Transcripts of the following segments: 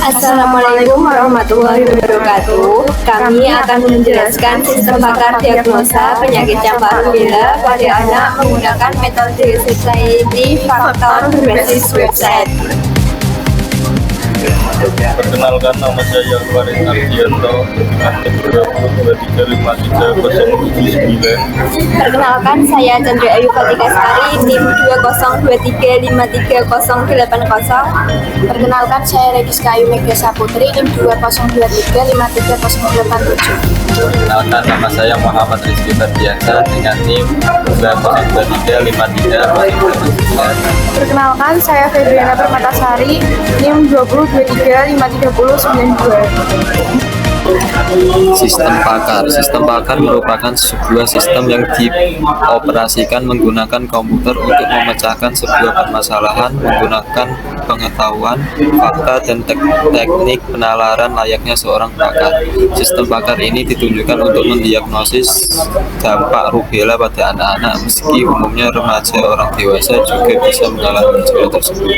Assalamualaikum warahmatullahi wabarakatuh. Kami akan menjelaskan sistem bakar diagnosa penyakit campak rubella pada anak menggunakan metode Society Factor berbasis website. Perkenalkan, nama saya Farid Ardianto dengan nomor 203530779. Perkenalkan, saya Chandra Ayu Fatika Sari, NIM 2023538080. Perkenalkan, saya Regiska Ayu Mega Saputri, NIM 2023530887. Perkenalkan, nama saya Muhammad Rizky Ferdiansa dengan NIM 20235309. Perkenalkan, saya Febriana Permatasari, NIM 2023533092. Sistem bakar. Sistem bakar merupakan sebuah sistem yang dioperasikan menggunakan komputer untuk memecahkan sebuah permasalahan menggunakan pengetahuan, fakta, dan teknik penalaran layaknya seorang bakar. Sistem bakar ini ditunjukkan untuk mendiagnosis dampak rubella pada anak-anak, meski umumnya remaja orang dewasa juga bisa mengalami gejala tersebut.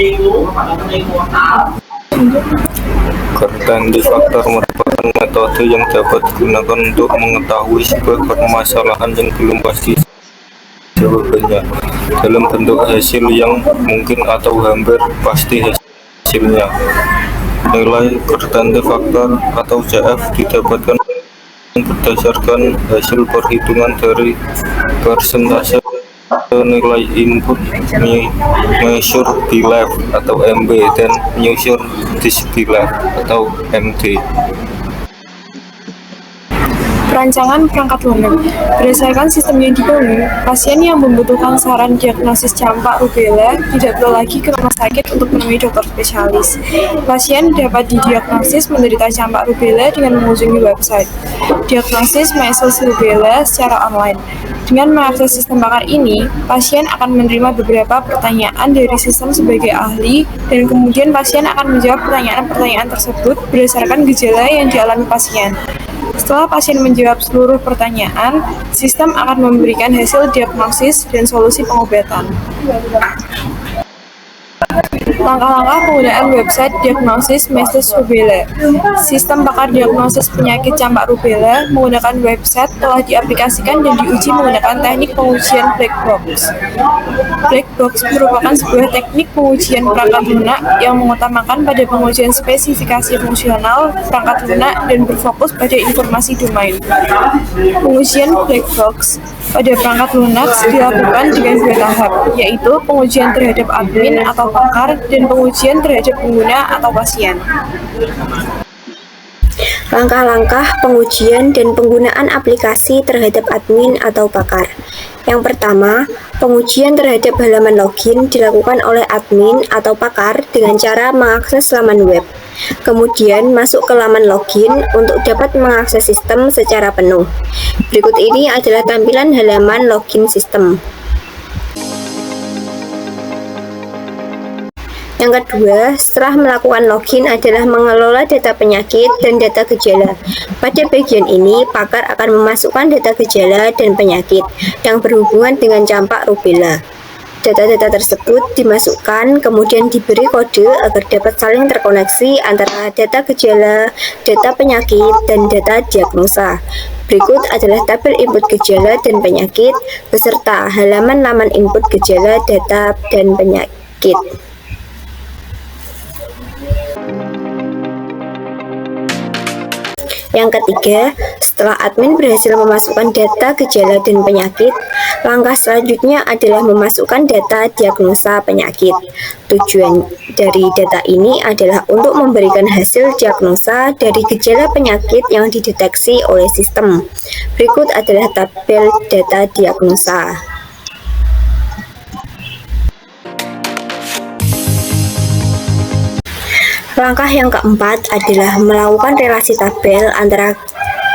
Certainty Factor merupakan metode yang dapat digunakan untuk mengetahui sebuah permasalahan yang belum pasti jawabannya dalam bentuk hasil yang mungkin atau hampir pasti hasilnya. Nilai Certainty Factor atau CF didapatkan berdasarkan hasil perhitungan dari persentase nilai input measure di lab atau MB dan measure disk di lab atau MD. Perancangan perangkat lunak. Berdasarkan sistem yang dibangun, pasien yang membutuhkan saran diagnosis campak rubella tidak perlu lagi ke rumah sakit untuk menemui dokter spesialis. Pasien dapat didiagnosis menderita campak rubella dengan mengunjungi website diagnosis measles rubella secara online. Dengan mengakses sistem bakar ini, pasien akan menerima beberapa pertanyaan dari sistem sebagai ahli, dan kemudian pasien akan menjawab pertanyaan-pertanyaan tersebut berdasarkan gejala yang dialami pasien. Setelah pasien menjawab seluruh pertanyaan, sistem akan memberikan hasil diagnosis dan solusi pengobatan. Langkah-langkah penggunaan website diagnosis measles rubella. Sistem bakar diagnosis penyakit campak rubella menggunakan website telah diaplikasikan dan diuji menggunakan teknik pengujian black box. Black box merupakan sebuah teknik pengujian perangkat lunak yang mengutamakan pada pengujian spesifikasi fungsional perangkat lunak dan berfokus pada informasi domain. Pengujian black box pada perangkat lunak dilakukan dengan dua tahap, yaitu pengujian terhadap admin atau pakar dan pengujian terhadap pengguna atau pasien. Langkah-langkah pengujian dan penggunaan aplikasi terhadap admin atau pakar. Yang pertama, pengujian terhadap halaman login dilakukan oleh admin atau pakar dengan cara mengakses laman web. Kemudian masuk ke laman login untuk dapat mengakses sistem secara penuh. Berikut ini adalah tampilan halaman login sistem. Yang kedua, setelah melakukan login adalah mengelola data penyakit dan data gejala. Pada bagian ini, pakar akan memasukkan data gejala dan penyakit yang berhubungan dengan campak rubella. Data-data tersebut dimasukkan, kemudian diberi kode agar dapat saling terkoneksi antara data gejala, data penyakit, dan data diagnosa. Berikut adalah tabel input gejala dan penyakit, beserta halaman laman input gejala, data, dan penyakit. Yang ketiga, setelah admin berhasil memasukkan data gejala dan penyakit, langkah selanjutnya adalah memasukkan data diagnosa penyakit. Tujuan dari data ini adalah untuk memberikan hasil diagnosa dari gejala penyakit yang dideteksi oleh sistem. Berikut adalah tabel data diagnosa. Langkah yang keempat adalah melakukan relasi tabel antara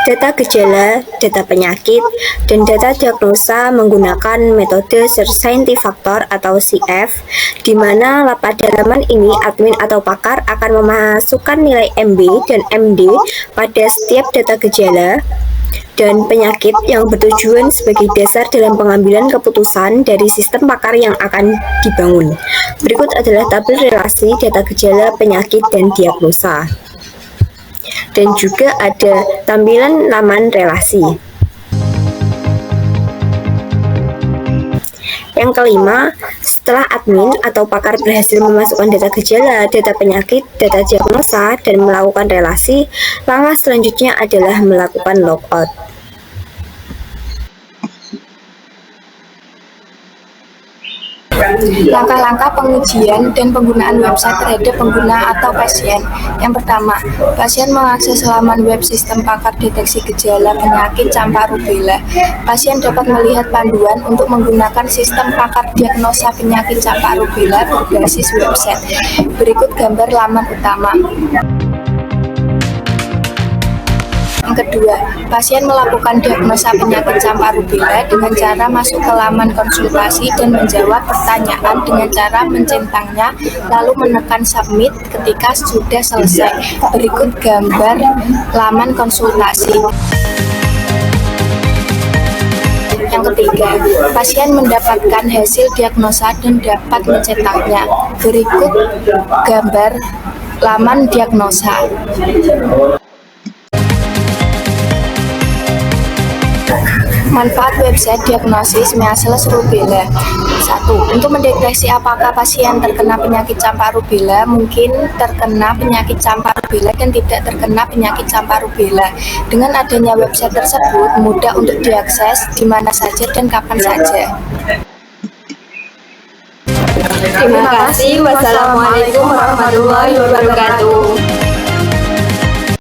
data gejala, data penyakit, dan data diagnosa menggunakan metode Certainty Factor atau CF, di mana pada halaman ini admin atau pakar akan memasukkan nilai MB dan MD pada setiap data gejala, dan penyakit yang bertujuan sebagai dasar dalam pengambilan keputusan dari sistem pakar yang akan dibangun. Berikut adalah tabel relasi data gejala, penyakit, dan diagnosa. Dan juga ada tampilan laman relasi. Yang kelima, setelah admin atau pakar berhasil memasukkan data gejala, data penyakit, data diagnosa, dan melakukan relasi, langkah selanjutnya adalah melakukan logout. Langkah-langkah pengujian dan penggunaan website terhadap pengguna atau pasien. Yang pertama, pasien mengakses laman web sistem pakar deteksi gejala penyakit campak rubella. Pasien dapat melihat panduan untuk menggunakan sistem pakar diagnosa penyakit campak rubella berbasis website. Berikut gambar laman utama. Yang kedua, pasien melakukan diagnosa penyakit campak rubella dengan cara masuk ke laman konsultasi dan menjawab pertanyaan dengan cara mencentangnya, lalu menekan submit ketika sudah selesai. Berikut gambar laman konsultasi. Yang ketiga, pasien mendapatkan hasil diagnosa dan dapat mencetaknya. Berikut gambar laman diagnosa. Manfaat website diagnosis measles rubella. 1. Untuk mendeteksi apakah pasien terkena penyakit campak rubella, mungkin terkena penyakit campak rubella dan tidak terkena penyakit campak rubella. Dengan adanya website tersebut, mudah untuk diakses di mana saja dan kapan saja. Terima kasih. Wassalamualaikum warahmatullahi wabarakatuh.